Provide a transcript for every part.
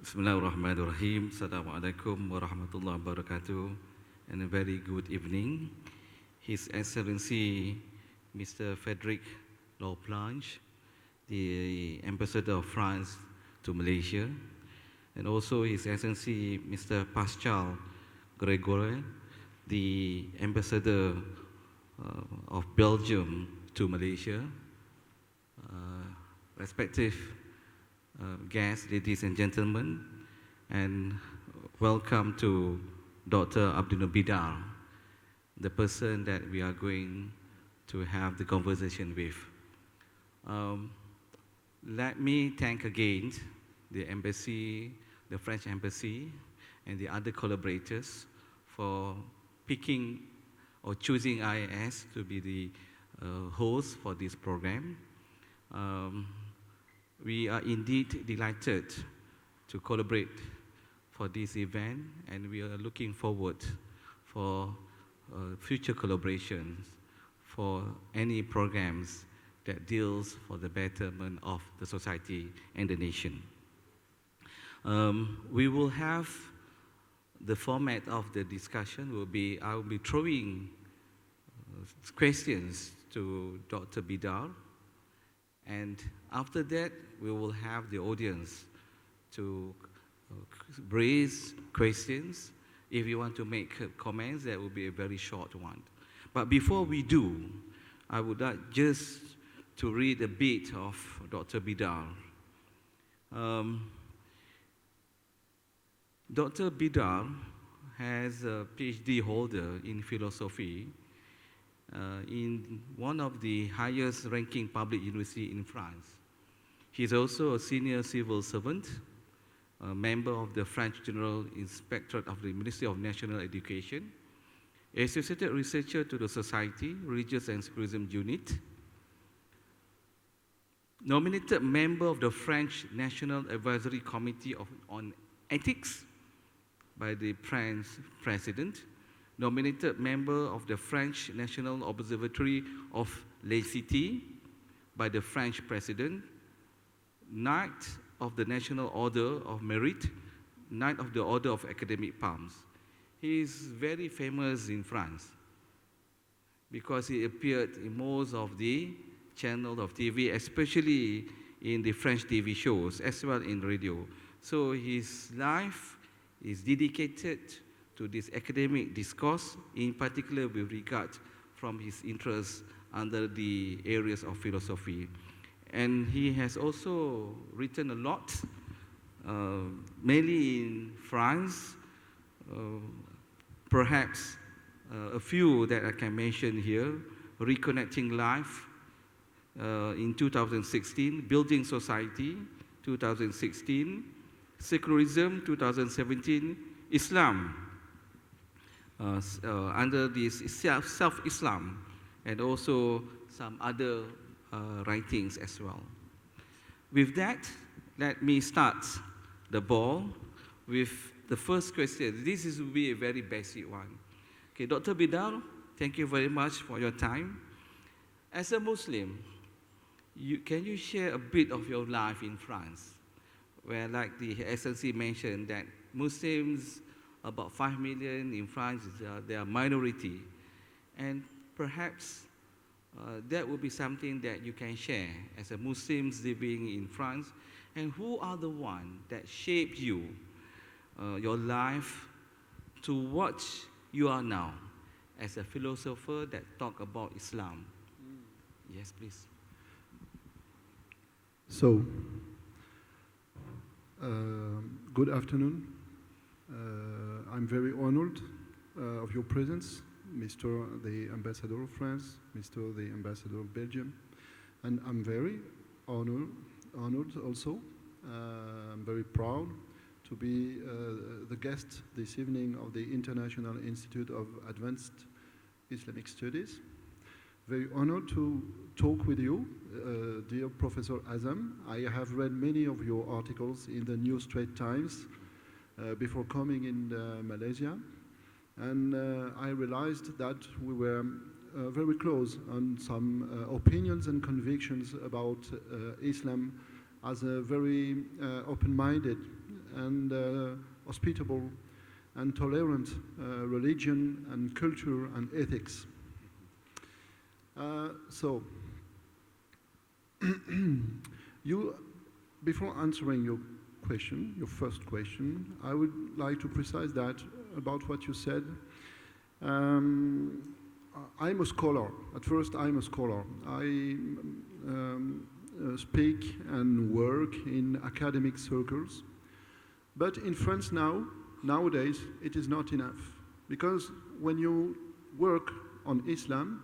Bismillahirrahmanirrahim. Assalamualaikum warahmatullahi wabarakatuh. And a very good evening. His Excellency Mr. Frederic Loplanche, the Ambassador of France to Malaysia, and also His Excellency Mr. Pascal Gregoire, the Ambassador of Belgium to Malaysia, respective guests, ladies and gentlemen, and welcome to Dr. Abdennour Bidar, the person that we are going to have the conversation with. Let me thank again the embassy, the French embassy, and the other collaborators for picking or choosing IAS to be the host for this program. We are indeed delighted to collaborate for this event, and we are looking forward for future collaborations for any programs that deals for the betterment of the society and the nation. We will have the format of the discussion will be, I will be throwing questions to Dr. Bidar, and after that, we will have the audience to raise questions. If you want to make comments, that will be a very short one. But before we do, I would like just to read a bit of Dr. Bidar. Dr. Bidar has a PhD holder in philosophy in one of the highest ranking public universities in France. He is also a senior civil servant, a member of the French General Inspectorate of the Ministry of National Education, associated researcher to the Society, Religious and Secularism Unit, nominated member of the French National Advisory Committee on Ethics by the French President, nominated member of the French National Observatory of Laicity by the French President, Knight of the National Order of Merit, Knight of the Order of Academic Palms. He is very famous in France because he appeared in most of the channels of TV, especially in the French TV shows, as well in radio. So his life is dedicated to this academic discourse, in particular with regard from his interests under the areas of philosophy. And he has also written a lot, mainly in France, perhaps a few that I can mention here: Reconnecting Life in 2016, Building Society 2016, Secularism 2017, Islam under this Self-Islam, and also some other writings as well. With that, let me start the ball with the first question. This will be a very basic one. Okay, Dr. Bidar, thank you very much for your time. As a Muslim, can you share a bit of your life in France, where, like the Excellency mentioned, that Muslims, about 5 million in France, they are minority, and perhaps that would be something that you can share as a Muslims living in France. And who are the ones that shaped you, your life, to what you are now as a philosopher that talk about Islam? Yes, please. So, good afternoon. I'm very honored of your presence, Mr. the Ambassador of France, Mr. the Ambassador of Belgium, and I'm very honored also. I'm very proud to be the guest this evening of the International Institute of Advanced Islamic Studies. Very honored to talk with you, dear Professor Azam. I have read many of your articles in the New Straits Times before coming in Malaysia. And I realized that we were very close on some opinions and convictions about Islam as a very open-minded and hospitable and tolerant religion and culture and ethics. So, before answering your question, your first question, I would like to precise that about what you said. I'm a scholar. At first, I'm a scholar. I speak and work in academic circles. But in France nowadays, it is not enough. Because when you work on Islam,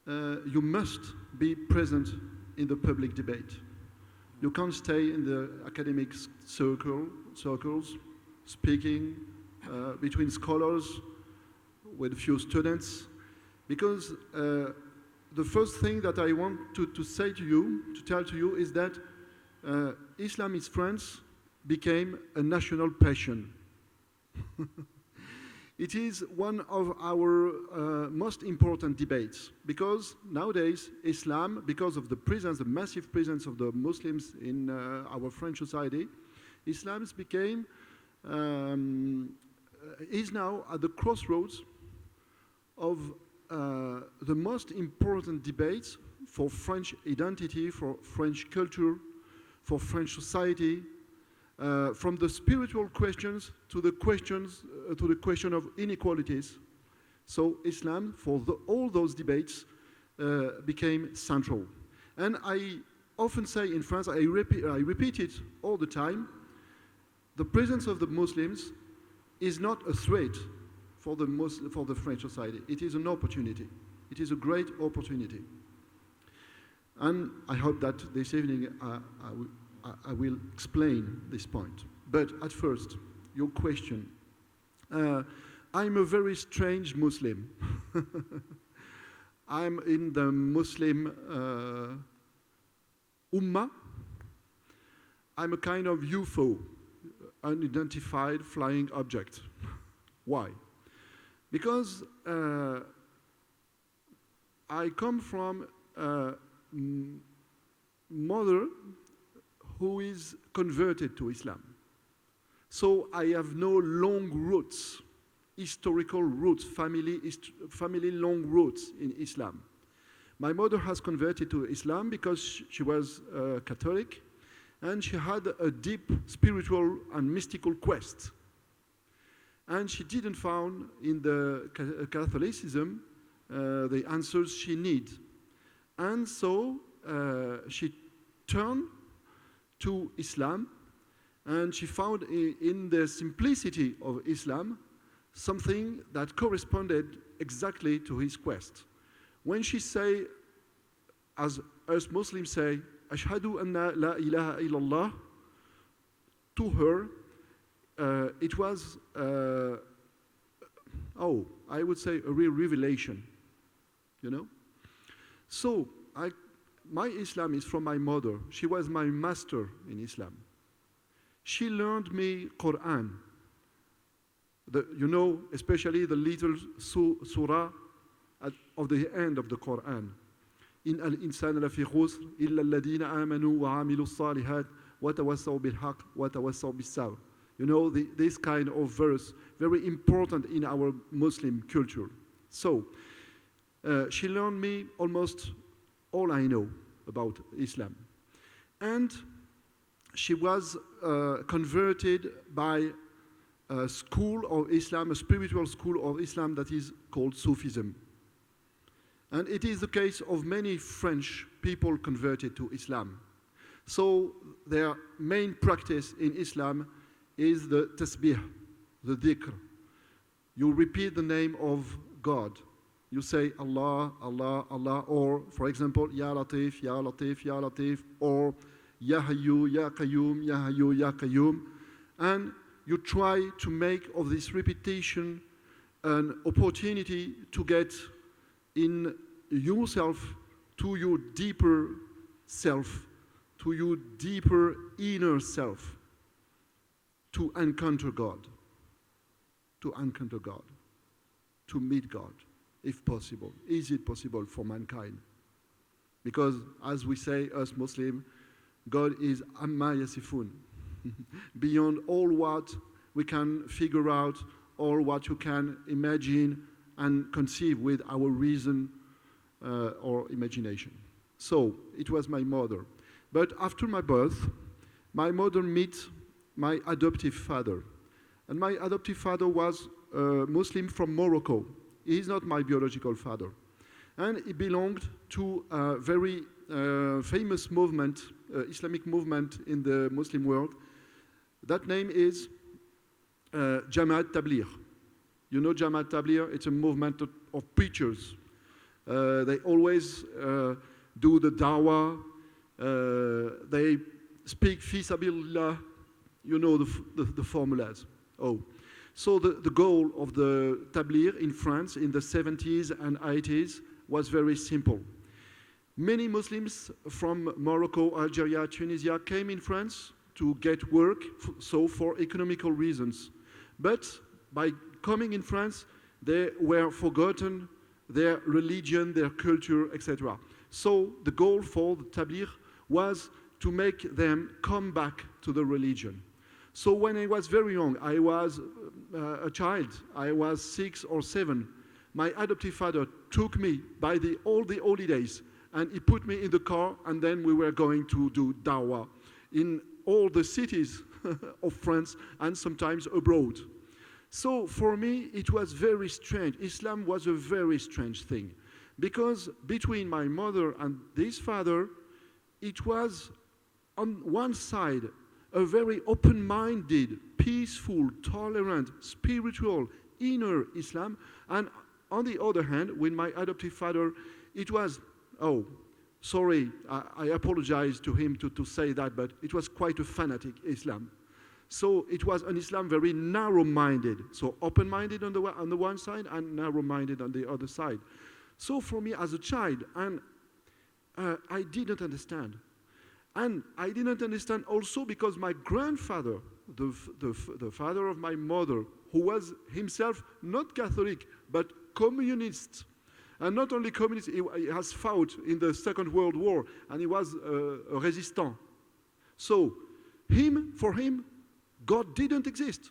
you must be present in the public debate. You can't stay in the academic circles, speaking between scholars with a few students, because the first thing that I want to say to you, to tell to you, is that Islam in France became a national passion. It is one of our most important debates, because nowadays Islam, because of the presence, the massive presence of the Muslims in our French society, Islam is now at the crossroads of the most important debates for French identity, for French culture, for French society, from the spiritual questions to the question of inequalities. So Islam, for all those debates, became central. And I often say in France, I repeat it all the time, the presence of the Muslims is not a threat for the French society. It is an opportunity. It is a great opportunity. And I hope that this evening I will explain this point. But at first, your question. I'm a very strange Muslim. I'm in the Muslim Ummah. I'm a kind of UFO, unidentified flying object. Why? Because I come from a mother who is converted to Islam. So I have no long roots, historical roots, family long roots in Islam. My mother has converted to Islam because she was Catholic, and she had a deep spiritual and mystical quest. And she didn't find in the Catholicism the answers she needed. And so she turned to Islam, and she found in the simplicity of Islam something that corresponded exactly to his quest. When she say, as us Muslims say, Ashhadu anna la ilaha illallah, to her, it was, I would say a real revelation, you know? So, my Islam is from my mother. She was my master in Islam. She learned me Quran. Especially the little surah of the end of the Quran. إن الإنسان لفي خسر إلا الذين آمنوا وعملوا الصالحات وتواصوا بالحق وتواصوا بالصبر. You know, this kind of verse, very important in our Muslim culture. So, she learned me almost all I know about Islam. And she was converted by a school of Islam, a spiritual school of Islam that is called Sufism. And it is the case of many French people converted to Islam. So their main practice in Islam is the tasbih, the dhikr. You repeat the name of God. You say Allah, Allah, Allah, or for example, Ya Latif, Ya Latif, Ya Latif, or Ya Hayyu, Ya Qayyum, Ya Hayyu, Ya Qayyum. And you try to make of this repetition an opportunity to get in yourself to your deeper self, to your deeper inner self, to encounter God, to meet God, if possible. Is it possible for mankind? Because, as we say, us Muslims, God is Amma Yasifun. beyond all what we can figure out, all what you can imagine and conceive with our reason or imagination. So it was my mother. But after my birth, my mother met my adoptive father. And my adoptive father was a Muslim from Morocco. He is not my biological father. And he belonged to a very famous movement, Islamic movement in the Muslim world. That name is Mhd Tabligh. You know Mhd Tabligh? It's a movement of preachers. They always do the dawah. They speak fi sabilillah. You know the formulas. Oh. So the goal of the Tabligh in France in the 70s and 80s was very simple. Many Muslims from Morocco, Algeria, Tunisia came in France to get work, so for economical reasons. But by coming in France, they were forgotten their religion, their culture, etc. So the goal for the Tabligh was to make them come back to the religion. So when I was very young, I was a child, I was 6 or 7, my adoptive father took me by all the holidays and he put me in the car and then we were going to do dawah in all the cities of France and sometimes abroad. So for me, it was very strange. Islam was a very strange thing because between my mother and this father, it was on one side a very open-minded, peaceful, tolerant, spiritual, inner Islam, and on the other hand, with my adoptive father, it was, oh, sorry, I apologize to him to say that, but it was quite a fanatic Islam. So it was an Islam very narrow-minded, so open-minded on the one side and narrow-minded on the other side. So for me as a child, and I didn't understand. And I didn't understand also because my grandfather, the father of my mother, who was himself not Catholic, but communist, and not only communist, he has fought in the Second World War, and he was a resistant. So for him, God didn't exist.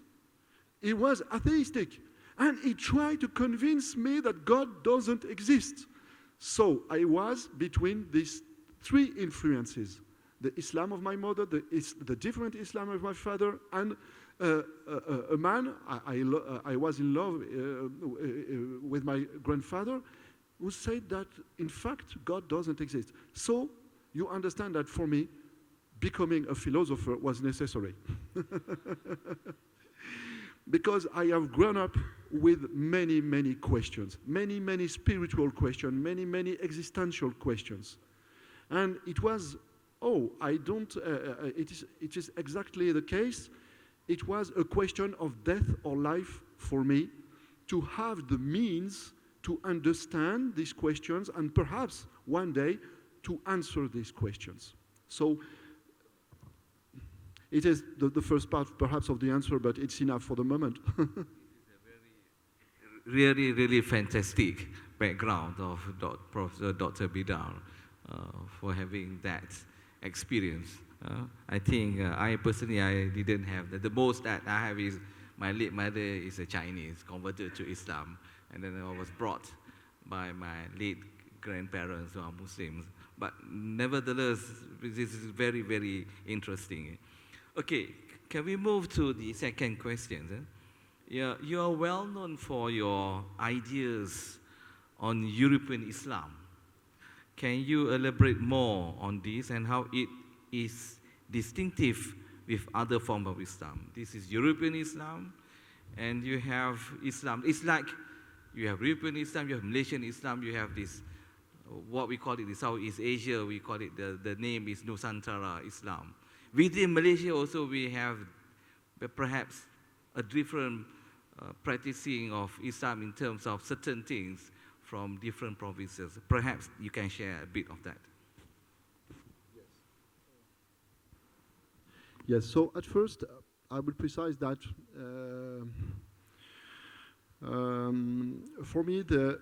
He was atheistic. And he tried to convince me that God doesn't exist. So I was between these three influences. The Islam of my mother, the different Islam of my father, and a man, I was in love with my grandfather, who said that, in fact, God doesn't exist. So you understand that for me, becoming a philosopher was necessary. Because I have grown up with many, many questions, many, many spiritual questions, many, many existential questions. And it was, it is exactly the case. It was a question of death or life for me to have the means to understand these questions and perhaps one day to answer these questions. So it is the first part perhaps of the answer, but it's enough for the moment. It's a very, really fantastic background of Professor Dr. Bidar for having that experience. I think I personally, I didn't have that. The most that I have is my late mother is a Chinese, converted to Islam, and then I was brought by my late grandparents who are Muslims. But nevertheless, this is very, very interesting. Okay, can we move to the second question? Yeah, you are well known for your ideas on European Islam. Can you elaborate more on this and how it is distinctive with other forms of Islam? This is European Islam, and you have Islam. It's like you have European Islam, you have Malaysian Islam, you have this, what we call it, the South-East Asia, we call it, the name is Nusantara Islam. Within Malaysia also we have perhaps a different practicing of Islam in terms of certain things from different provinces. Perhaps you can share a bit of that. Yes, so at first I will precise that for me the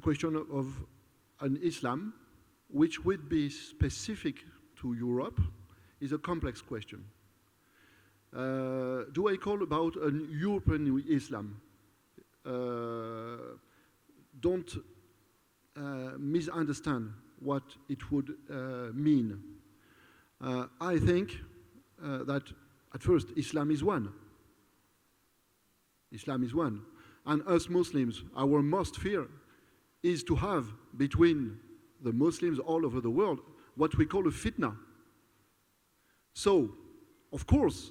question of an Islam which would be specific to Europe is a complex question. Do I call about an European Islam? Don't misunderstand what it would mean. I think that at first Islam is one. Islam is one. And us Muslims, our most fear is to have between the Muslims all over the world what we call a fitna. So, of course,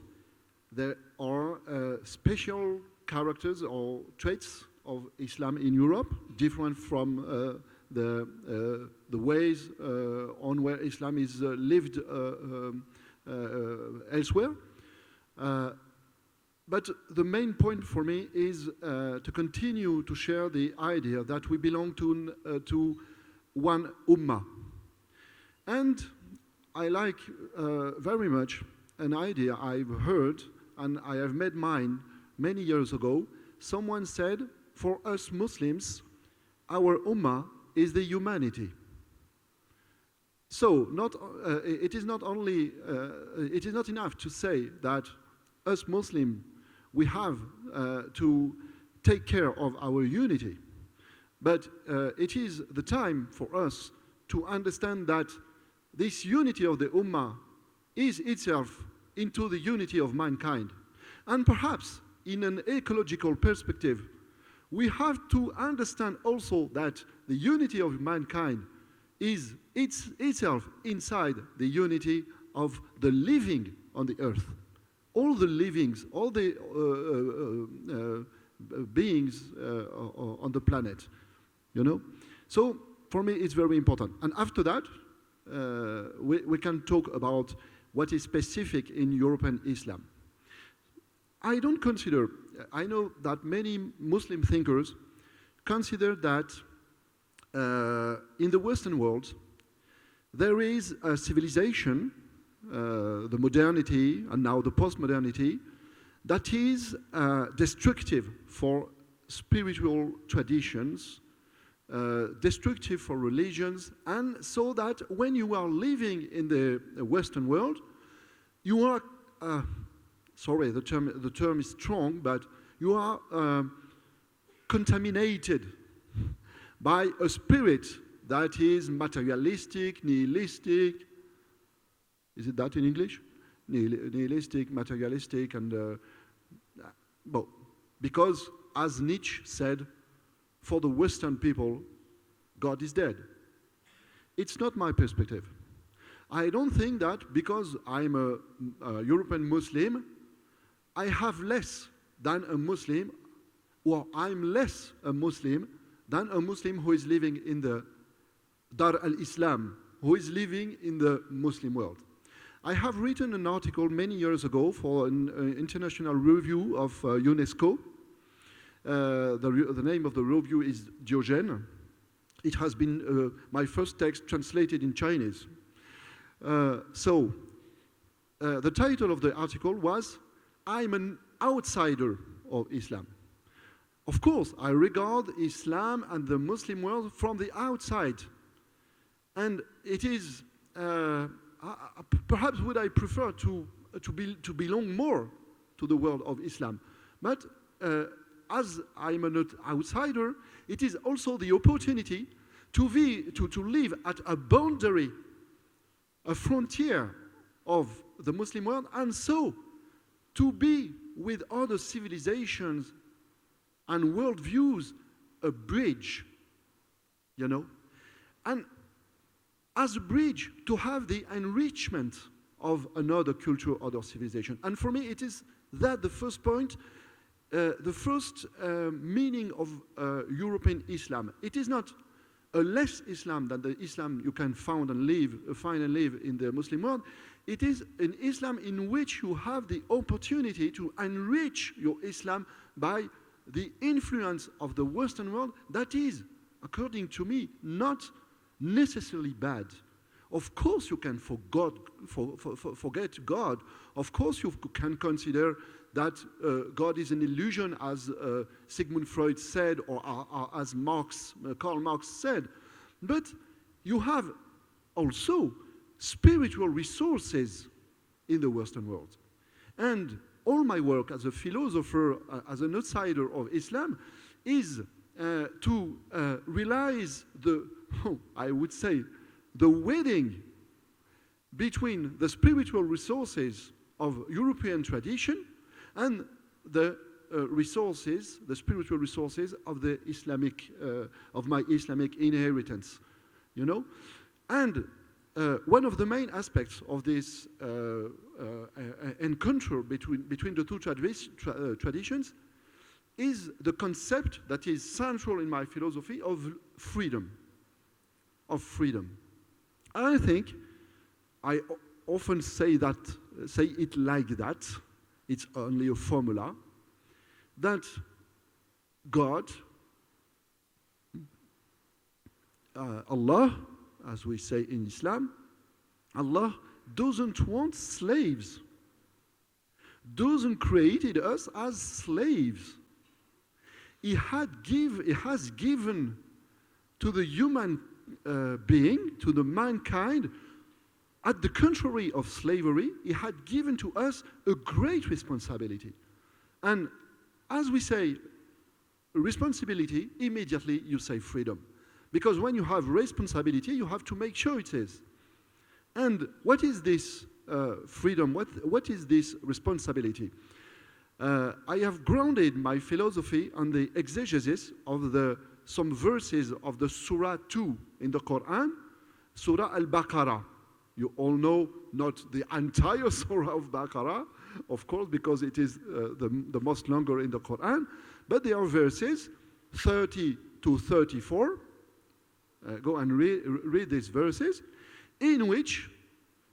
there are special characters or traits of Islam in Europe, different from the ways on where Islam is lived elsewhere. But the main point for me is to continue to share the idea that we belong to one ummah. And I like very much an idea I've heard, and I have made mine many years ago. Someone said, for us Muslims, our ummah is the humanity. So it is not enough to say that us Muslims, we have to take care of our unity. But it is the time for us to understand that this unity of the Ummah is itself into the unity of mankind. And perhaps in an ecological perspective, we have to understand also that the unity of mankind is itself inside the unity of the living on the earth. All the livings, all the beings on the planet, you know? So for me, it's very important. And after that, we can talk about what is specific in European Islam. I don't consider, I know that many Muslim thinkers consider that in the Western world, there is a civilization, the modernity and now the post-modernity, that is destructive for spiritual traditions, destructive for religions, and so that when you are living in the Western world, you are, sorry, the term is strong, but you are contaminated by a spirit that is materialistic, nihilistic. Is it that in English? Nihilistic, materialistic, and well, because as Nietzsche said, for the Western people, God is dead. It's not my perspective. I don't think that because I'm a European Muslim, I have less than a Muslim, or I'm less a Muslim than a Muslim who is living in the Dar al-Islam, who is living in the Muslim world. I have written an article many years ago for an international review of UNESCO. The name of the review is Diogène. It has been my first text translated in Chinese. So the title of the article was, I'm an outsider of Islam. Of course, I regard Islam and the Muslim world from the outside. And it is, perhaps would I prefer to belong more to the world of Islam. But as I'm an outsider, it is also the opportunity to live at a boundary, a frontier of the Muslim world, and so to be with other civilizations and worldviews a bridge, you know? And as a bridge to have the enrichment of another culture, other civilization. And for me, it is that the first point, the first meaning of European Islam. It is not a less Islam than the Islam you can find and live in the Muslim world. It is an Islam in which you have the opportunity to enrich your Islam by the influence of the Western world that is, according to me, not necessarily bad. Of course you can forget God. Of course you can consider that God is an illusion, as Sigmund Freud said, or as Karl Marx said. But you have also spiritual resources in the Western world. And all my work as a philosopher, as an outsider of Islam, is to realize I would say, the wedding between the spiritual resources of European tradition and the spiritual resources of the Islamic, of my Islamic inheritance, you know? And one of the main aspects of this encounter between the two traditions is the concept that is central in my philosophy of freedom. I think I often say it like that. It's only a formula that God, Allah, as we say in Islam, Allah doesn't want slaves, doesn't created us as slaves. He has given to the human being, to the mankind, at the contrary of slavery, he had given to us a great responsibility. And as we say responsibility, immediately you say freedom. Because when you have responsibility, you have to make sure it is. And what is this freedom? What is this responsibility? I have grounded my philosophy on the exegesis of some verses of the Surah 2 in the Quran, Surah Al-Baqarah. You all know not the entire Surah of Baqarah, of course, because it is the most longer in the Quran, but there are verses 30 to 34. Go and read these verses, in which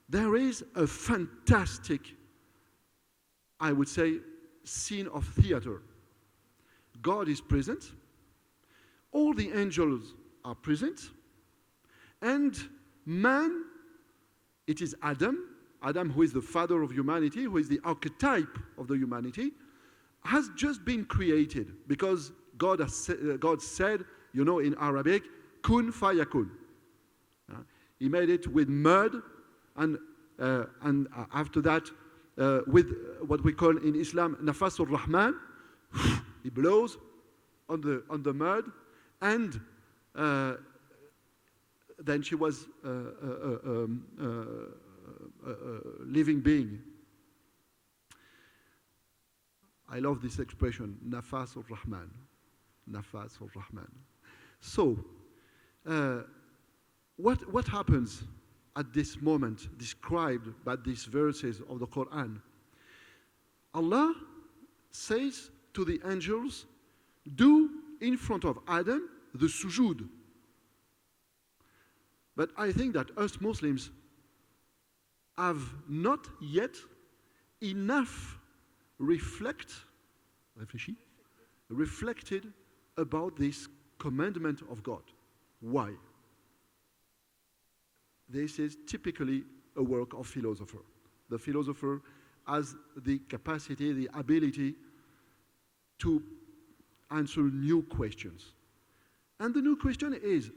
there is a fantastic, I would say, scene of theater. God is present, all the angels are present, and man, it is Adam who is the father of humanity, who is the archetype of the humanity, has just been created because God said, you know, in Arabic, kun fayakun. He made it with mud, and after that, with what we call in Islam nafasul rahman, he blows on the mud, and then she was a living being. I love this expression, nafas al-Rahman. Nafas al-Rahman. So, what happens at this moment described by these verses of the Quran? Allah says to the angels, do in front of Adam the sujood. But I think that us Muslims have not yet enough reflected about this commandment of God. Why? This is typically a work of philosopher. The philosopher has the capacity, the ability to answer new questions. And the new question is,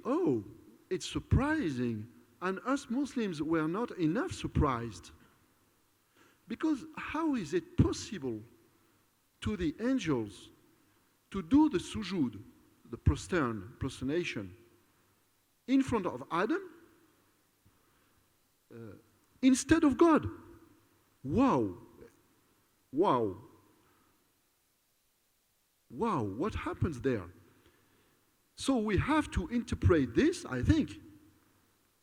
it's surprising, and us Muslims were not enough surprised. Because how is it possible to the angels to do the sujood, the prosternation, in front of Adam, instead of God? Wow, what happens there? So we have to interpret this, I think,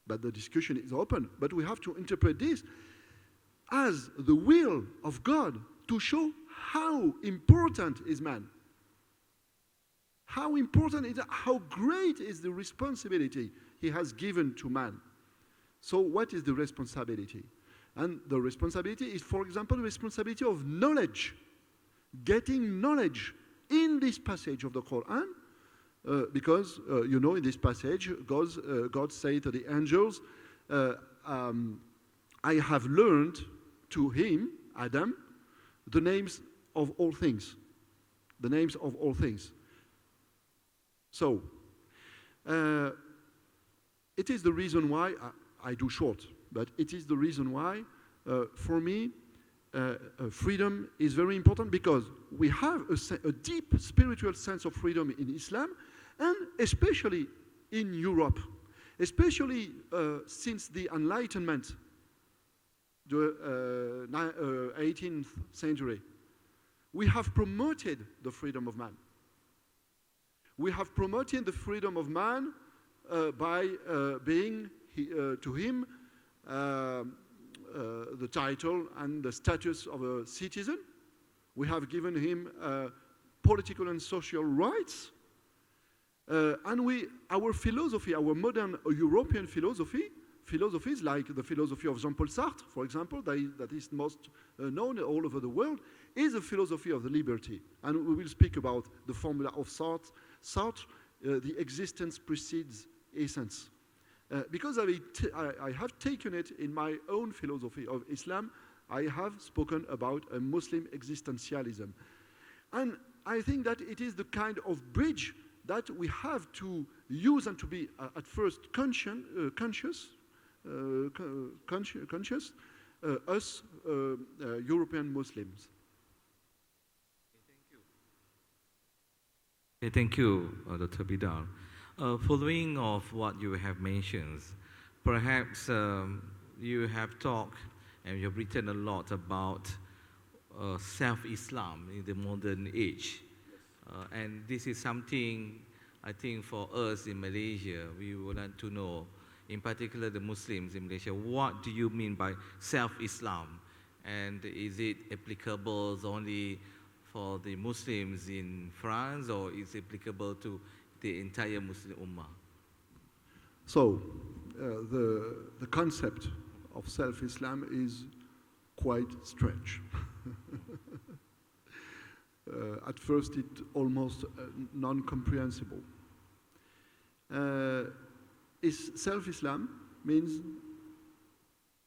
but the discussion is open, but we have to interpret this as the will of God to show how important is man. How important is, how great is the responsibility he has given to man. So what is the responsibility? And the responsibility is, for example, the responsibility of knowledge. Getting knowledge in this passage of the Quran, because, you know, in this passage, God said to the angels, I have learned to him, Adam, the names of all things. The names of all things. So, it is the reason why, I do short, but it is the reason why For me, freedom is very important because we have a deep spiritual sense of freedom in Islam, and especially in Europe, especially since the Enlightenment, the 18th century. We have promoted the freedom of man. We have promoted the freedom of man by being to him the title and the status of a citizen. We have given him political and social rights. And our philosophy, our modern European philosophies like the philosophy of Jean-Paul Sartre, for example, that is most known all over the world, is a philosophy of the liberty. And we will speak about the formula of Sartre, the existence precedes essence. Because I have taken it in my own philosophy of Islam, I have spoken about a Muslim existentialism. And I think that it is the kind of bridge that we have to use and to be at first conscious, us European Muslims. Thank you, Dr. Bidar. Following of what you have mentioned, perhaps you have talked and you have written a lot about self-Islam in the modern age. And this is something, I think, for us in Malaysia, we would like to know, in particular the Muslims in Malaysia, what do you mean by self-Islam? And is it applicable only for the Muslims in France, or is it applicable to the entire Muslim Ummah? So, the concept of self-Islam is quite strange. At first, it's almost non-comprehensible. Self-Islam means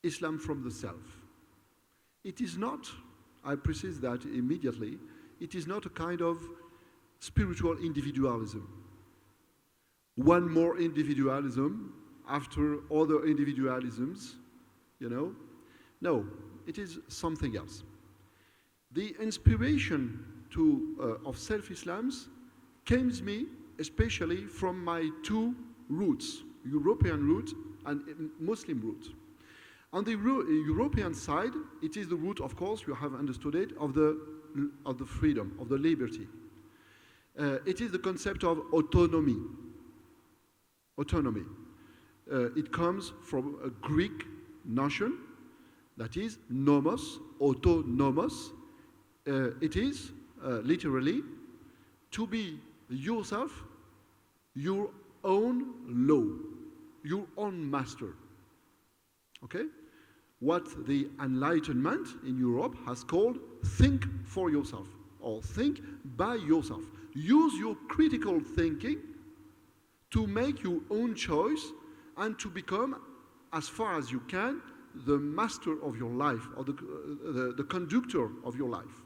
Islam from the self. It is not, I precise that immediately, it is not a kind of spiritual individualism. One more individualism after other individualisms, you know? No, it is something else. The inspiration of self-Islams came to me especially from my two roots, European root and Muslim root. On the European side, it is the root, of course, you have understood it, of the freedom, of the liberty. It is the concept of autonomy. Autonomy. It comes from a Greek notion that is nomos, autonomos. It is literally to be yourself, your own law, your own master. Okay? What the Enlightenment in Europe has called think for yourself, or think by yourself. Use your critical thinking to make your own choice and to become, as far as you can, the master of your life, or the conductor of your life.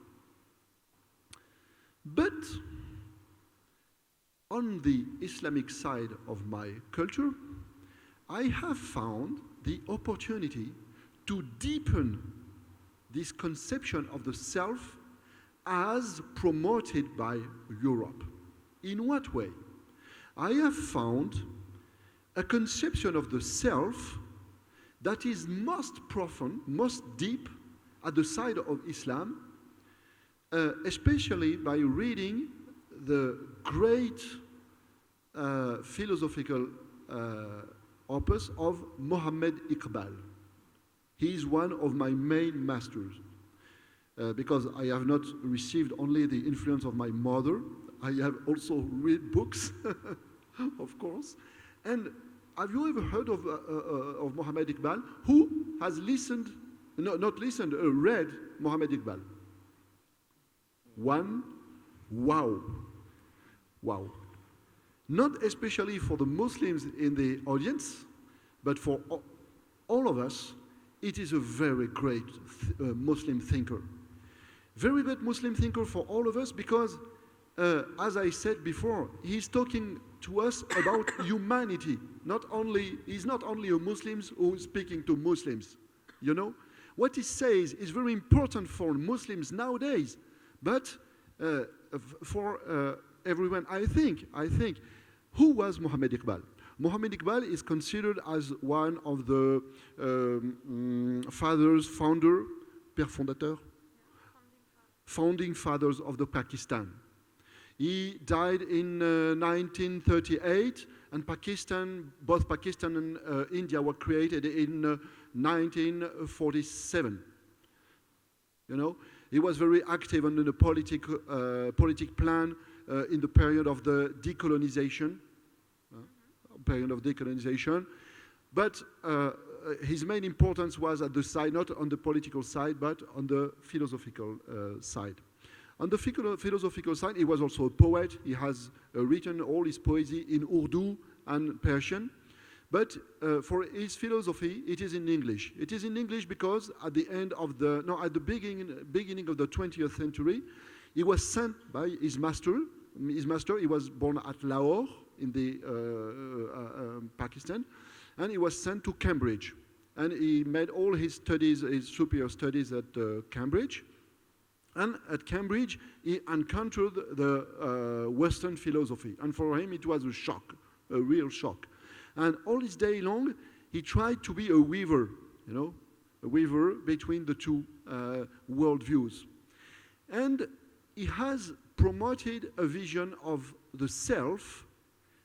But on the Islamic side of my culture, I have found the opportunity to deepen this conception of the self as promoted by Europe. In what way? I have found a conception of the self that is most profound, most deep at the side of Islam, especially by reading the great philosophical opus of Mohammed Iqbal. He is one of my main masters, because I have not received only the influence of my mother, I have also read books, of course. And have you ever heard of Mohammed Iqbal? Who has listened, no, not listened, read Mohammed Iqbal? One? Wow. Wow. Not especially for the Muslims in the audience, but for all of us, it is a very great Muslim thinker. Very great Muslim thinker for all of us because, as I said before, he's talking to us about humanity. He's not only a Muslim who is speaking to Muslims, you know? what he says is very important for Muslims nowadays, but for everyone, I think, who was Mohammed Iqbal? Mohammed Iqbal is considered as one of the founding fathers of the Pakistan. He died in 1938, and both Pakistan and India were created in 1947. You know, he was very active under the politic plan in the period of the decolonization. But his main importance was at the side, not on the political side, but on the philosophical side. On the philosophical side, he was also a poet. He has written all his poesy in Urdu and Persian. But for his philosophy, it is in English. It is in English because at the beginning of the 20th century, he was sent by his master. He was born at Lahore in the Pakistan, and he was sent to Cambridge. And he made all his studies, his superior studies at Cambridge. And at Cambridge, he encountered the Western philosophy. And for him, it was a shock, a real shock. And all his day long, he tried to be a weaver, you know, a weaver between the two worldviews. And he has promoted a vision of the self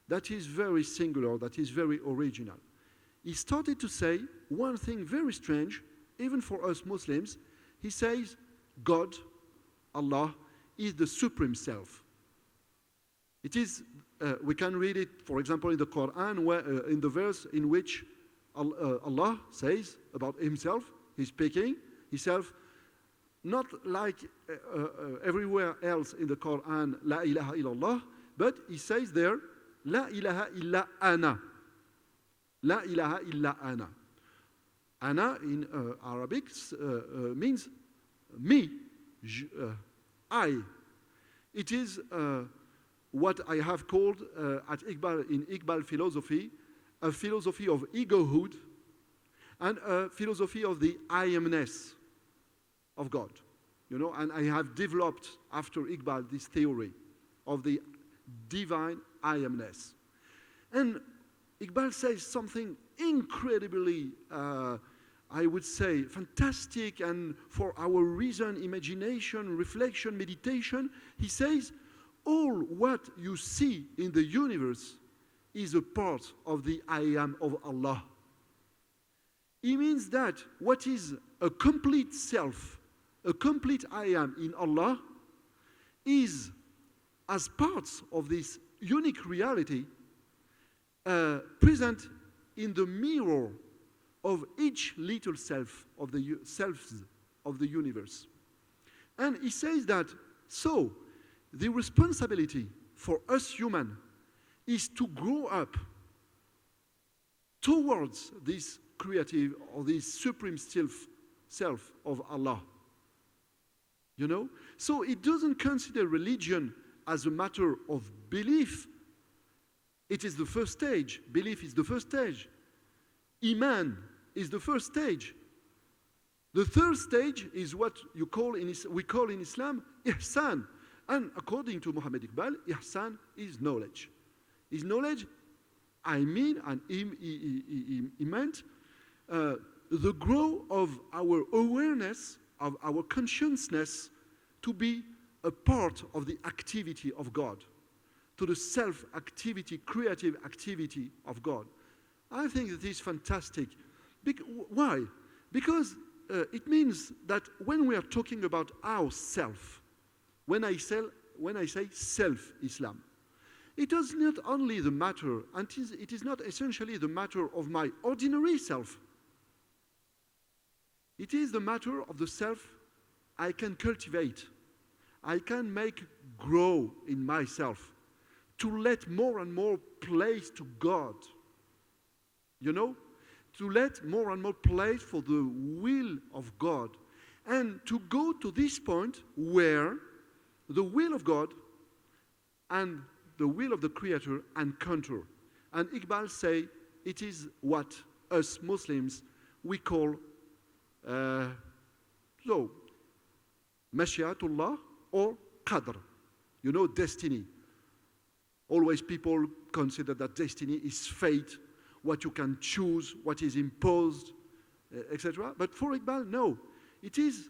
that is very singular, that is very original. He started to say one thing very strange, even for us Muslims. He says, God, Allah, is the supreme self. It is, we can read it, for example, in the Quran, where, in the verse in which Allah says about himself, he's speaking, himself, not like everywhere else in the Quran, La ilaha illallah, but he says there, La ilaha illa ana. La ilaha illa ana. Ana in Arabic means me, I. It is what I have called at Iqbal, in Iqbal philosophy, a philosophy of egohood and a philosophy of the I amness of God. You know, and I have developed after Iqbal this theory of the divine I amness. And Iqbal says something incredibly, I would say, fantastic, and for our reason, imagination, reflection, meditation. He says, all what you see in the universe is a part of the I am of Allah. It means that what is a complete self, a complete I am in Allah, is as parts of this unique reality present in the mirror of each little self of the selves of the universe. And he says that, so the responsibility for us human is to grow up towards this creative or this supreme self of Allah. You know? So it doesn't consider religion as a matter of belief. It is the first stage. Belief is the first stage. Iman is the first stage. The third stage is what we call in Islam ihsan. And according to Mohammed Iqbal, ihsan is knowledge. Is knowledge, I mean, and he meant the growth of our awareness, of our consciousness, to be a part of the activity of God, to the self-activity, creative activity of God. I think that is fantastic. Why? Because it means that when we are talking about our self, when I say self-Islam, it is not only the matter, and it is not essentially the matter of my ordinary self. It is the matter of the self I can cultivate, I can make grow in myself, to let more and more place to God. You know? To let more and more place for the will of God. And to go to this point where the will of God and the will of the Creator encounter. And Iqbal say it is what us Muslims we call So, Mashiatullah or Qadr, you know, destiny. Always people consider that destiny is fate, what you can choose, what is imposed, etc. But for Iqbal, no. It is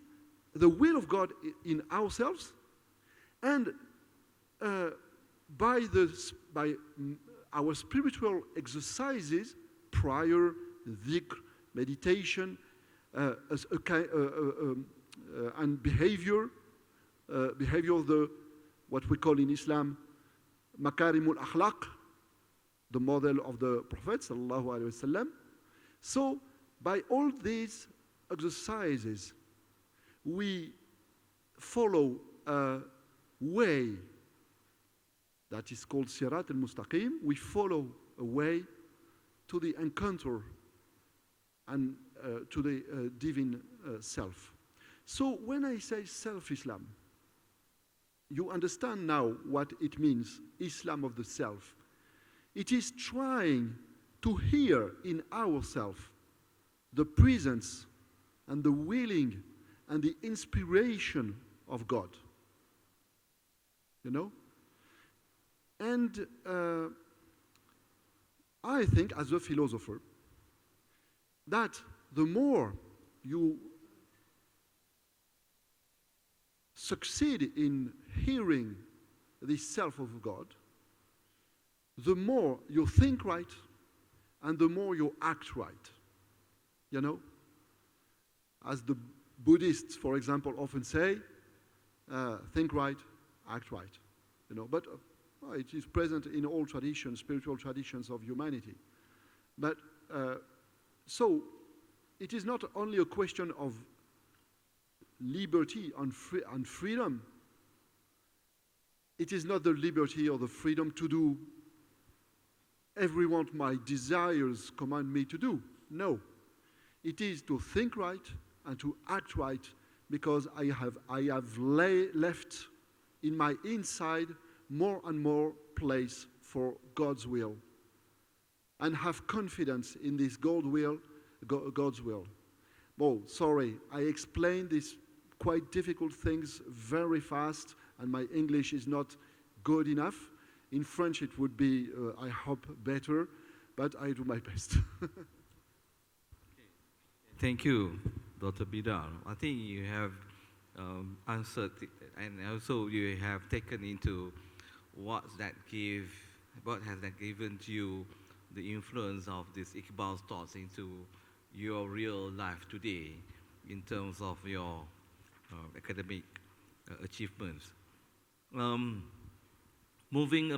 the will of God in ourselves, and by our spiritual exercises, prayer, dhikr, meditation, and behavior of the, what we call in Islam, makarimul akhlaq, the model of the Prophet sallallahu alaihi wasallam. So, by all these exercises, we follow a way that is called Sirat al-Mustaqim. We follow a way to the encounter and to the divine self. So when I say self-Islam, you understand now what it means, Islam of the self. It is trying to hear in ourselves the presence and the willing and the inspiration of God. You know? And I think, as a philosopher, that the more you succeed in hearing the self of God, the more you think right and the more you act right. You know? As the Buddhists, for example, often say, think right, act right. You know, but it is present in all traditions, spiritual traditions of humanity. But so it is not only a question of liberty and freedom. It is not the liberty or the freedom to do everyone my desires command me to do. No. It is to think right and to act right, because I have left in my inside more and more place for God's will, and have confidence in this God's will. Oh, sorry, I explained these quite difficult things very fast, and my English is not good enough. In French it would be, I hope, better, but I do my best. Thank you, Dr. Bidar. I think you have answered it, and also you have taken into what has that given to you the influence of this Iqbal's thoughts into your real life today in terms of your academic achievements. Moving a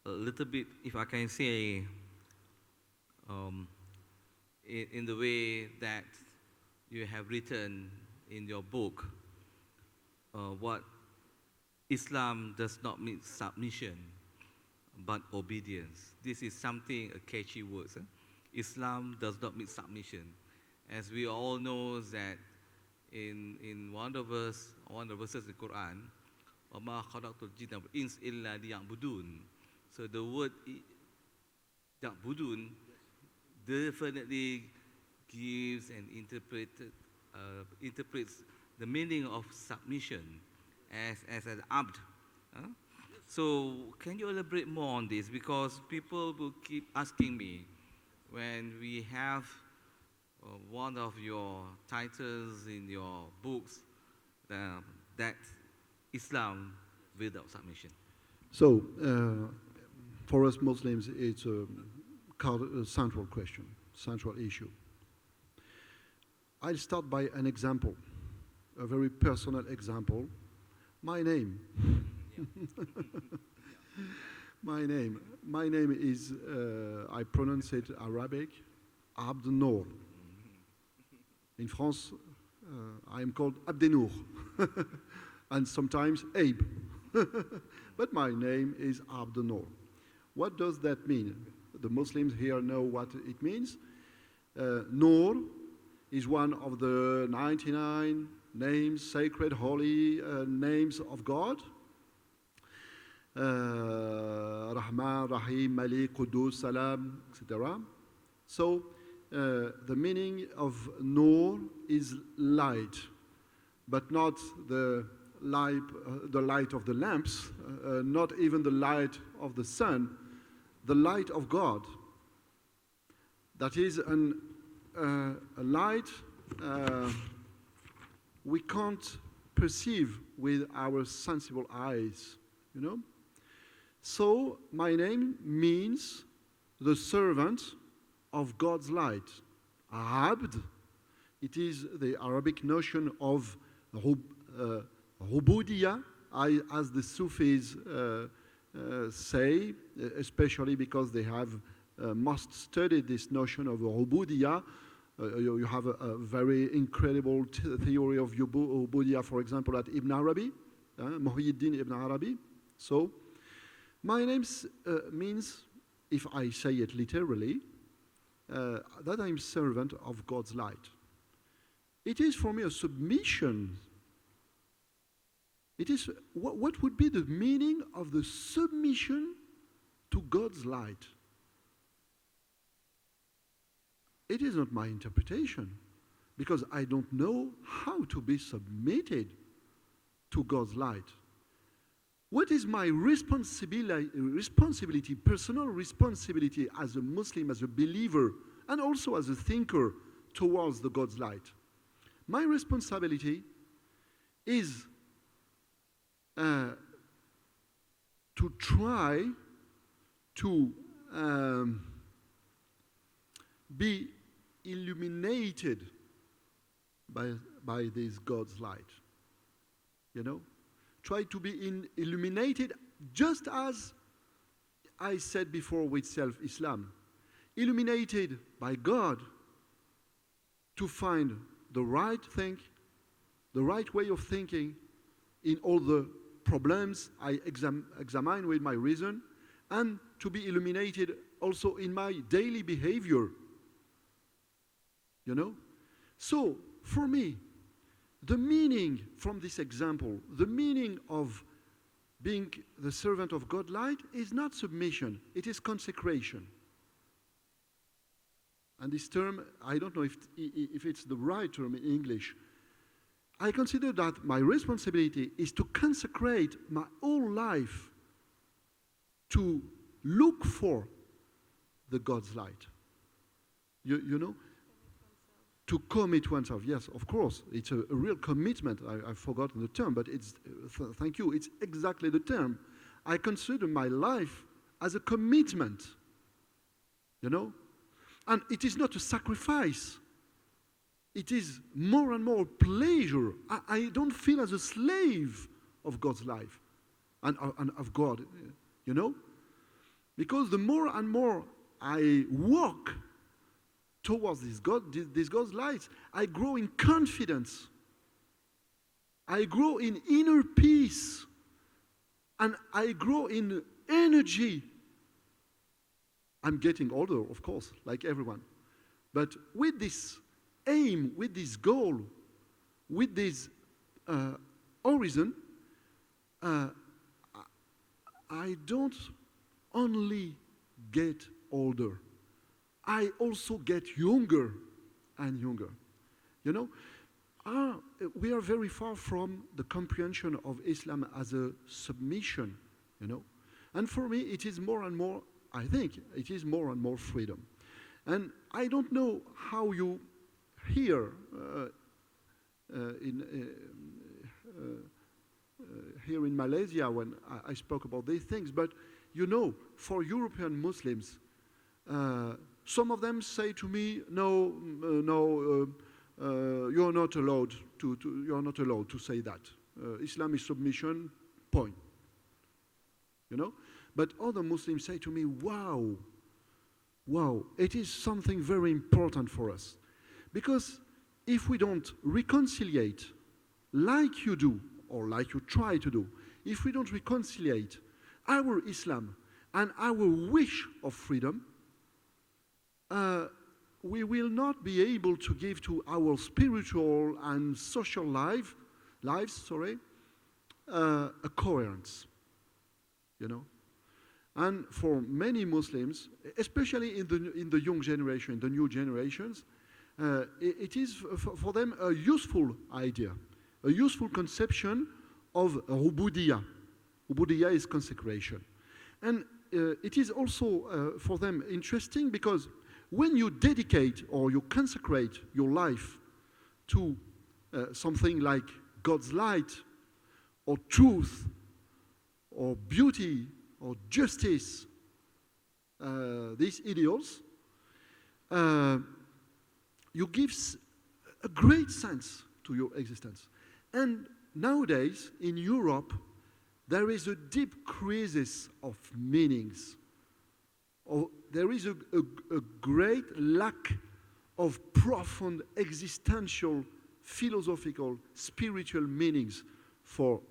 little bit, if I can say, in the way that you have written in your book, what Islam does not mean submission, but obedience. This is something, a catchy word. Islam does not mean submission. As we all know that in one of the verses in the Quran, وَمَا خَلَقْتُ الْجِنَّ وَالْإِنسَ إِلَّا لِيَعْبُدُونَ. So the word يَعْبُدُونَ definitely gives and interprets the meaning of submission as an abd. So can you elaborate more on this? Because people will keep asking me when we have one of your titles in your books, that Islam without submission. So, for us Muslims, it's a central question, central issue. I'll start by an example, a very personal example. My name. My name is, I pronounce it Arabic, Abdennour. In France, I am called Abdennour, and sometimes Abe. But my name is Abdennour. What does that mean? The Muslims here know what it means. Noor is one of the 99 names, sacred, holy names of God. Rahman, Rahim, Malik, Qudus, Salam, etc. So the meaning of Noor is light, but not the light of the lamps, not even the light of the sun, the light of God. That is a light we can't perceive with our sensible eyes, you know? So my name means the servant of God's light. Abd, it is the Arabic notion of Ubudiyya, as the Sufis say, especially because they have must study this notion of Ubudiyya. You have a very incredible theory of Ubudiyya, for example, at Ibn Arabi, Mhd Ibn Arabi. So, my name means, if I say it literally, that I'm servant of God's light. It is for me a submission. It is, what would be the meaning of the submission to God's light? It is not my interpretation, because I don't know how to be submitted to God's light. What is my responsibility, personal responsibility as a Muslim, as a believer, and also as a thinker towards the God's light? My responsibility is to try to be illuminated by this God's light. You know? Try to be illuminated, just as I said before with self-Islam. Illuminated by God to find the right thing, the right way of thinking in all the problems I examine with my reason, and to be illuminated also in my daily behavior. You know? So, for me, the meaning from this example, the meaning of being the servant of God light is not submission, it is consecration. And this term, I don't know if it's the right term in English. I consider that my responsibility is to consecrate my whole life to look for the God's light. You know? To commit oneself, yes, of course. It's a real commitment. I've forgotten the term, but it's, thank you, it's exactly the term. I consider my life as a commitment, you know? And it is not a sacrifice. It is more and more pleasure. I don't feel as a slave of God's life and of God, you know? Because the more and more I walk towards this God's light, I grow in confidence. I grow in inner peace. And I grow in energy. I'm getting older, of course, like everyone. But with this aim, with this goal, with this horizon, I don't only get older, I also get younger and younger. You know, we are very far from the comprehension of Islam as a submission, you know. And for me, it is more and more, I think, it is more and more freedom. And I don't know how you hear here in Malaysia when I spoke about these things, but you know, for European Muslims, some of them say to me, "No, you're not allowed to say that. Islam is submission. Point." You know, but other Muslims say to me, "Wow, it is something very important for us, because if we don't reconciliate, like you do or like you try to do, if we don't reconciliate our Islam and our wish of freedom, we will not be able to give to our spiritual and social lives, a coherence, you know. And for many Muslims, especially in the young generation, the new generations, it is for them a useful idea, a useful conception of ubudiyya. Ubudiyya is consecration. And it is also for them interesting because when you dedicate or you consecrate your life to something like God's light or truth or beauty or justice, these ideals, you give a great sense to your existence. And nowadays, in Europe, there is a deep crisis of meanings. There is a great lack of profound existential, philosophical, spiritual meanings for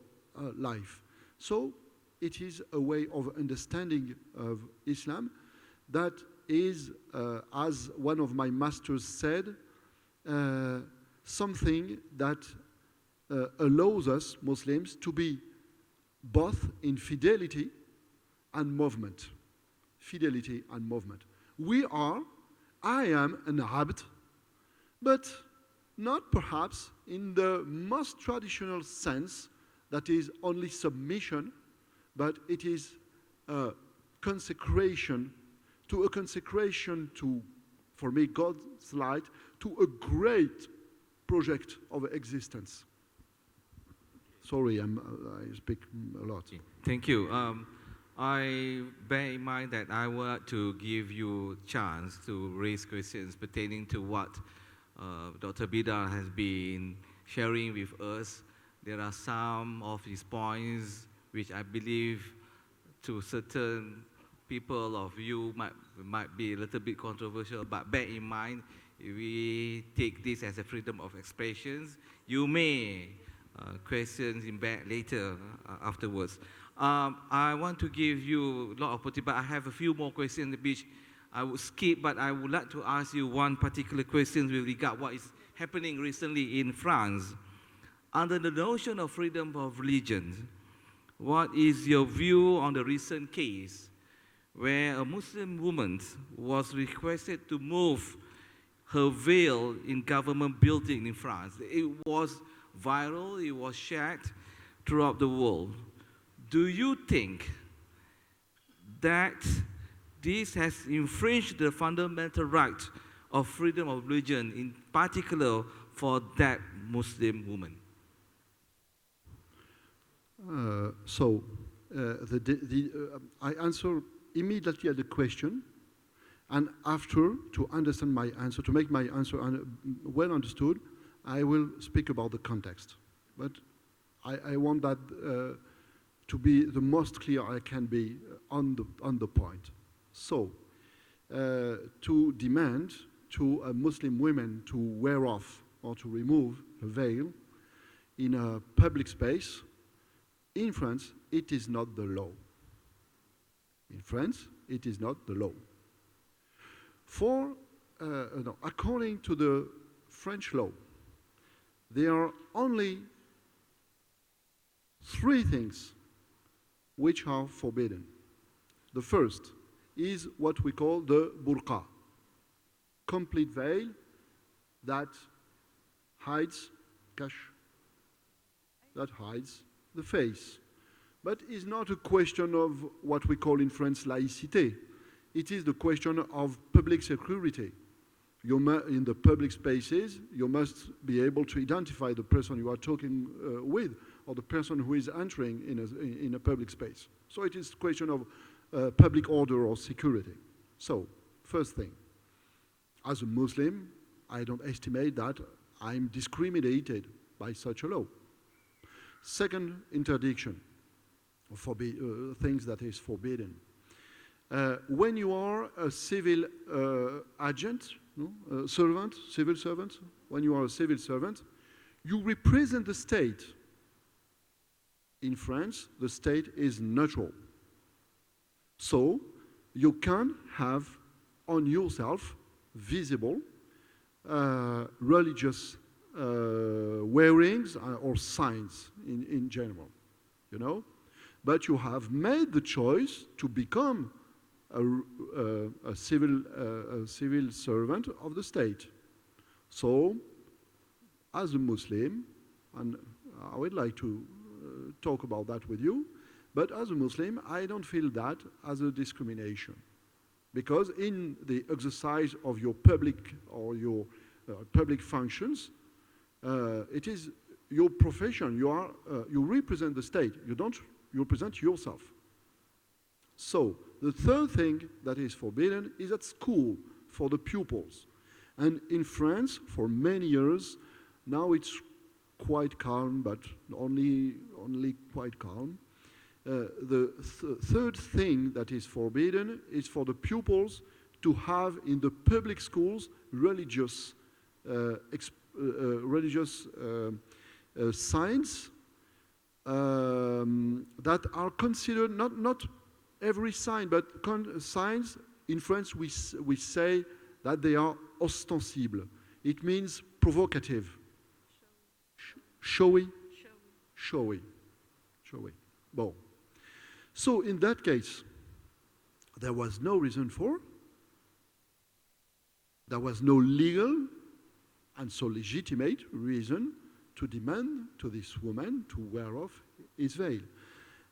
life. So it is a way of understanding of Islam that is, as one of my masters said, something that allows us, Muslims, to be both in fidelity and movement. Fidelity and movement. I am an abd, but not perhaps in the most traditional sense, that is only submission, but it is a consecration to, for me, God's light, to a great project of existence. Sorry, I speak a lot. Thank you. I bear in mind that I want to give you a chance to raise questions pertaining to what Dr. Bidar has been sharing with us. There are some of his points which I believe to certain people of you might be a little bit controversial, but bear in mind, if we take this as a freedom of expressions, you may questions in back later afterwards. I want to give you a lot of opportunity, but I have a few more questions which I would skip, but I would like to ask you one particular question with regard what is happening recently in France. Under the notion of freedom of religion, what is your view on the recent case where a Muslim woman was requested to move her veil in government building in France? It was viral, it was shared throughout the world. Do you think that this has infringed the fundamental right of freedom of religion, in particular for that Muslim woman? I answer immediately at the question, and after, to understand my answer, to make my answer well understood, I will speak about the context. But I want that to be the most clear I can be on the point. So, to demand to a Muslim woman to wear off or to remove a veil in a public space, in France, it is not the law. In France, it is not the law. According to the French law, there are only 3 things which are forbidden. The first is what we call the burqa, complete veil that hides the face. But it's not a question of what we call in France laïcité. It is the question of public security. In the public spaces, you must be able to identify the person you are talking with, or the person who is entering in a public space. So it is a question of public order or security. So, first thing, as a Muslim, I don't estimate that I'm discriminated by such a law. Second interdiction, things that is forbidden. When you are a civil agent, civil servant, when you are a civil servant, you represent the state. In France, the state is neutral. So, you can have on yourself visible religious wearings or signs in general, you know? but you have made the choice to become a civil servant of the state. So, as a Muslim, and I would like to talk about that with you, but as a Muslim, I don't feel that as a discrimination. Because in the exercise of your public or your public functions, it is your profession. You represent the state. You represent yourself. So the third thing that is forbidden is at school for the pupils. And in France, for many years, now it's quite calm, but only quite calm. The third thing that is forbidden is for the pupils to have in the public schools religious signs that are considered not every sign, but signs. In French, we say that they are ostensibles. It means provocative, showy. Bon. So in that case, there was no reason for, there was no legal and so legitimate reason to demand to this woman to wear off his veil.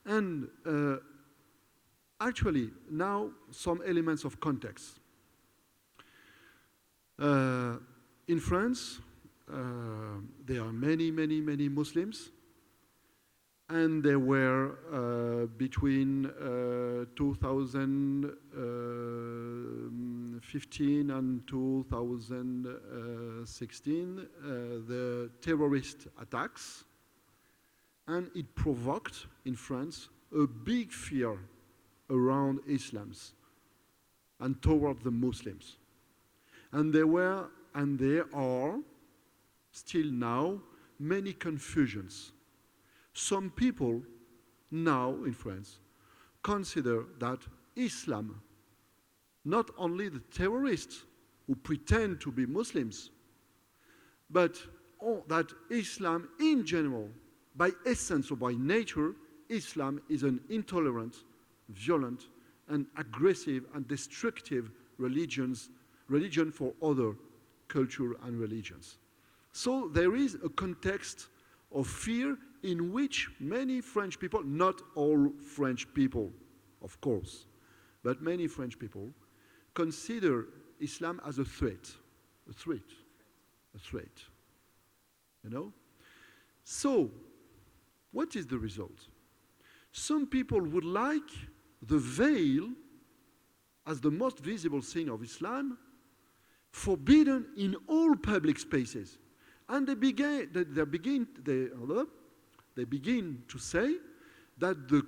And actually, now some elements of context. In France, there are many Muslims, and there were between 2015 and 2016 the terrorist attacks, and it provoked in France a big fear around Islam and toward the Muslims. And there were, and there are still now, many confusions. Some people now in France consider that Islam, not only the terrorists who pretend to be Muslims, but that Islam in general, by essence or by nature, Islam is an intolerant, violent, and aggressive and destructive religion for other culture and religions. So there is a context of fear in which many French people, not all French people, of course, but many French people consider Islam as a threat. You know? So, what is the result? Some people would like the veil as the most visible sign of Islam forbidden in all public spaces. And they begin to say that the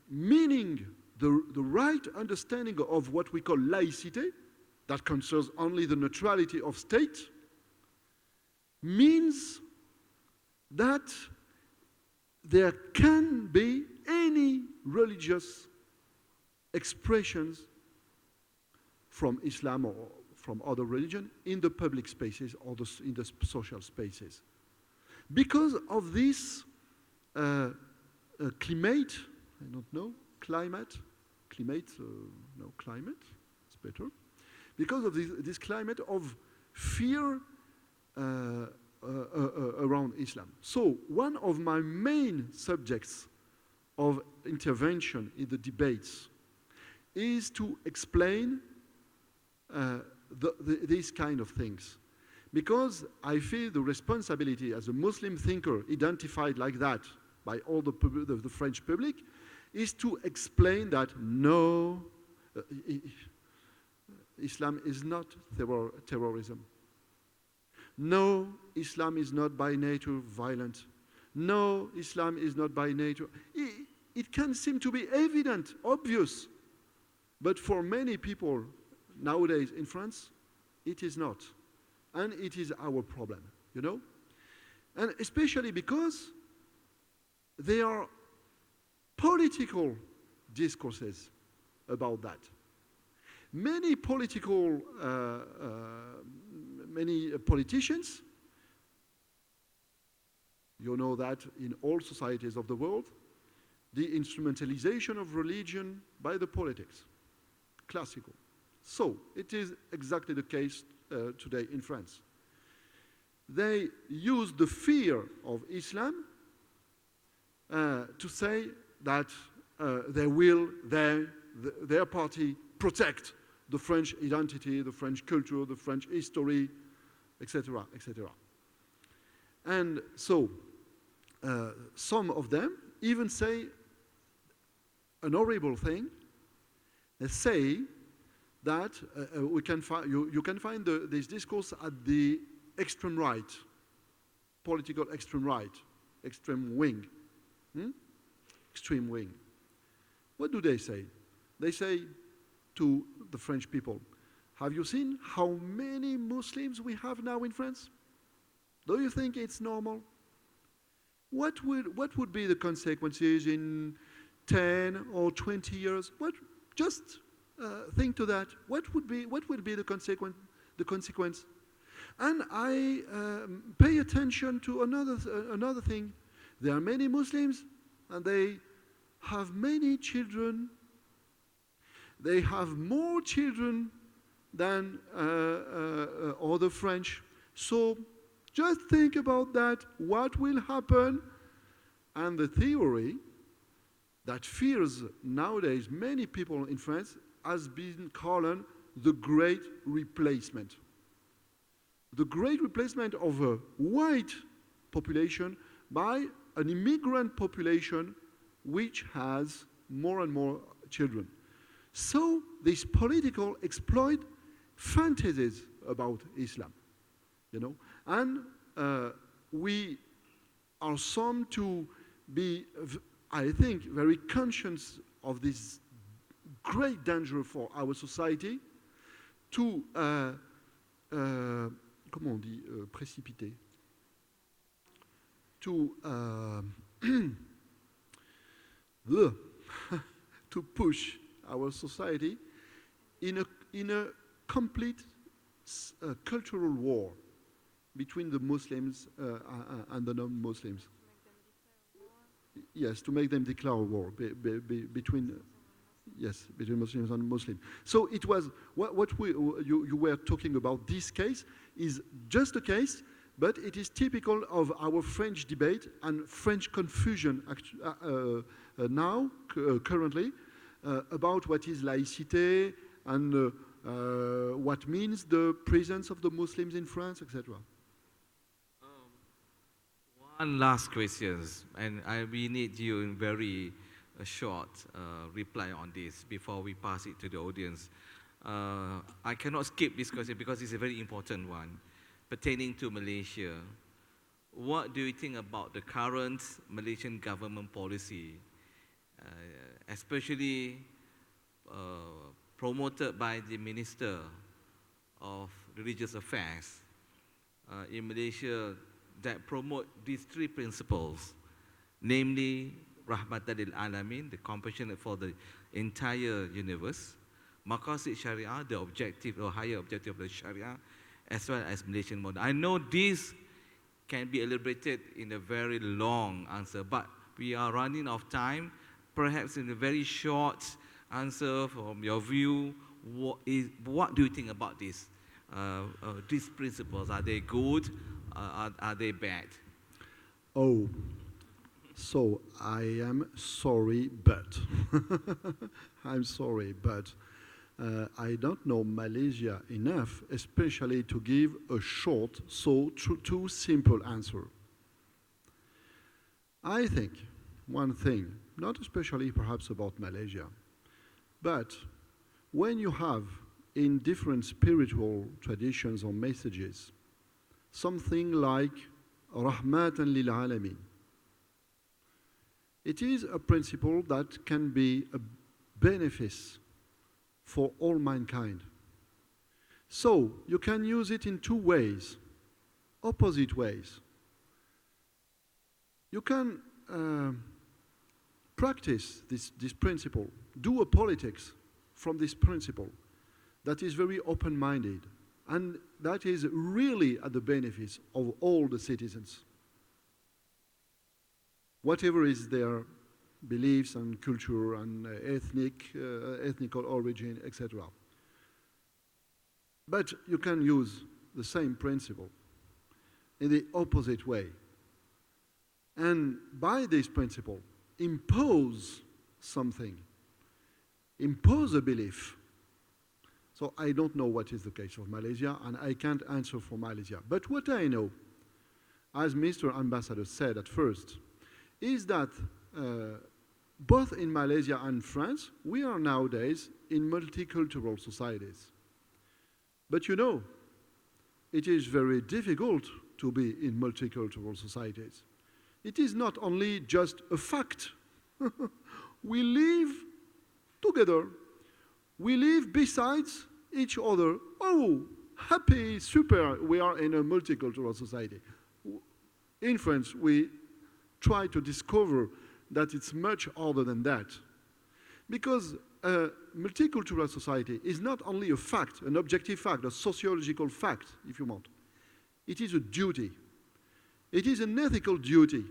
meaning, the right understanding of what we call laïcité, that concerns only the neutrality of state, means that there can be any religious expressions from Islam or from other religion in the public spaces or in the social spaces. Because of this climate, I don't know, climate, it's better. Because of this climate of fear around Islam. So one of my main subjects of intervention in the debates is to explain these kind of things. Because I feel the responsibility as a Muslim thinker identified like that by all the French public is to explain that no, Islam is not terrorism. No, Islam is not by nature violent. No, Islam is not by nature. It can seem to be evident, obvious, but for many people nowadays in France, it is not. And it is our problem, you know? And especially because there are political discourses about that. Many politicians, you know that in all societies of the world, the instrumentalization of religion by the politics. Classical. So, it is exactly the case today in France. They use the fear of Islam to say that they will, their party, protect the French identity, the French culture, the French history, etc., etc. And so, some of them even say an horrible thing. They say that you can find this discourse at the extreme right, political extreme right, extreme wing. Extreme wing. What do they say? They say to the French people, have you seen how many Muslims we have now in France? Do you think it's normal? What would be the consequences in 10 or 20 years? Just think to that. What would be the consequence? And I pay attention to another thing. There are many Muslims, and they have many children. They have more children than other French. So just think about that. What will happen? And the theory that fears nowadays many people in France has been called the Great Replacement. The Great Replacement of a white population by an immigrant population which has more and more children. So this political exploit fantasies about Islam, you know, and we are some to be, I think, very conscious of this great danger for our society to, comment on dit, précipiter, to to push our society in a complete cultural war between the Muslims and the non-Muslims. Yes, to make them declare war between Muslims and Muslims. So it was what you were talking about. This case is just a case, but it is typical of our French debate and French confusion now, currently, about what is laïcité and what means the presence of the Muslims in France, etc. One last question, and we need you in very short reply on this before we pass it to the audience. I cannot skip this question because it's a very important one pertaining to Malaysia. What do you think about the current Malaysian government policy, especially promoted by the Minister of Religious Affairs in Malaysia, that promote these three principles, namely Rahmatan lil Alamin, the compassion for the entire universe, Maqasid Sharia, the objective or higher objective of the Sharia, as well as Malaysian model. I know this can be elaborated in a very long answer, but we are running out of time. Perhaps in a very short answer from your view, what do you think about this? These principles, are they good? Are they bad? Oh, so I am sorry, but I'm sorry, but I don't know Malaysia enough, especially to give a short, so too simple answer. I think one thing, not especially perhaps about Malaysia, but when you have in different spiritual traditions or messages something like Rahmatan lil Alamin, it is a principle that can be a benefit for all mankind. So you can use it in two ways, opposite ways. You can practice this principle, do a politics from this principle that is very open-minded and that is really at the benefit of all the citizens, whatever is their beliefs and culture and ethnical origin, etc. But you can use the same principle in the opposite way. And by this principle, impose something, impose a belief. So I don't know what is the case of Malaysia, and I can't answer for Malaysia. But what I know, as Mr. Ambassador said at first, is that both in Malaysia and France, we are nowadays in multicultural societies. But you know, it is very difficult to be in multicultural societies. It is not only just a fact. We live together. We live besides each other. Oh, happy, super, we are in a multicultural society. In France, we try to discover that it's much harder than that. Because a multicultural society is not only a fact, an objective fact, a sociological fact, if you want. It is a duty. It is an ethical duty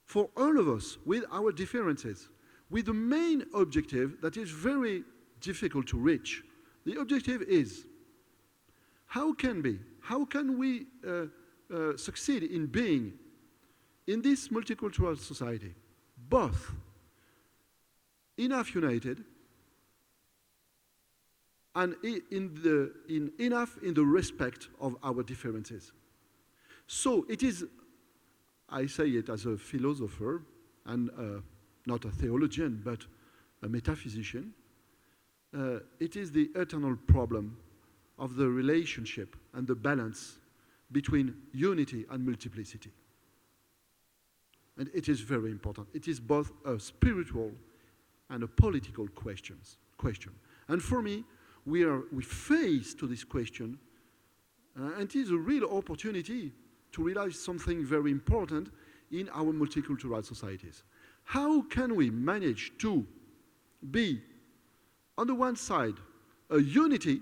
for all of us with our differences, with the main objective that is very difficult to reach. The objective is, how can we succeed in being in this multicultural society, both enough united and enough in the respect of our differences. So it is, I say it as a philosopher and not a theologian, but a metaphysician, it is the eternal problem of the relationship and the balance between unity and multiplicity. And it is very important. It is both a spiritual and a political question. And for me, we face to this question, and it is a real opportunity to realize something very important in our multicultural societies. How can we manage to be, on the one side, a unity,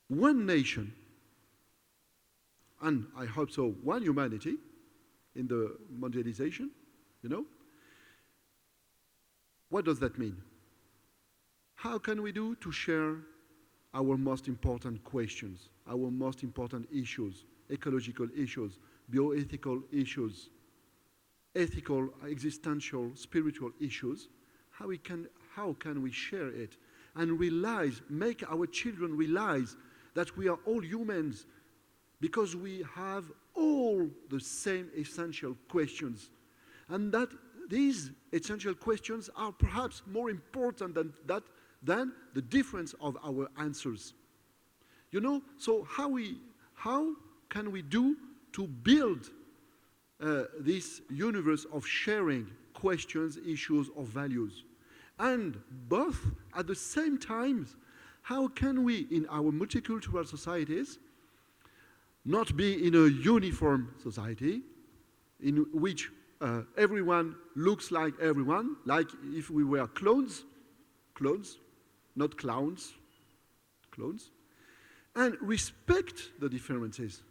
one nation, and I hope so, one humanity in the mondialization, you know? What does that mean? How can we do to share our most important questions, our most important issues, ecological issues, bioethical issues, ethical, existential, spiritual issues? How can we share it and realize, make our children realize that we are all humans because we have all the same essential questions, and that these essential questions are perhaps more important than the difference of our answers. You know, so how can we do to build this universe of sharing questions, issues, or values? And both at the same time, how can we, in our multicultural societies, not be in a uniform society in which everyone looks like everyone, like if we were clones, not clowns, clones, and respect the differences,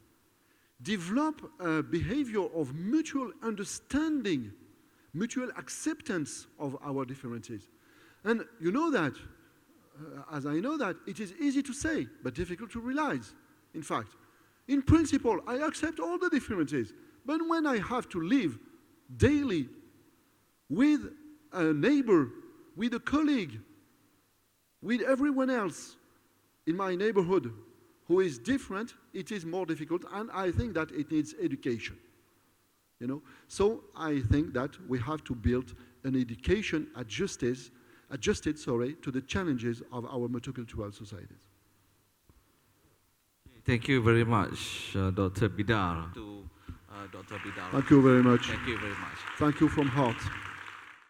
develop a behavior of mutual understanding, mutual acceptance of our differences. And you know that, as I know that, it is easy to say, but difficult to realize. In fact, in principle, I accept all the differences, but when I have to live daily with a neighbor, with a colleague, with everyone else in my neighborhood who is different, it is more difficult, and I think that it needs education. You know? So I think that we have to build an education adjusted to the challenges of our multicultural societies. Thank you very much, Dr. Bidar. Dr. Bidar. Thank you very much. Thank you very much. Thank you from heart.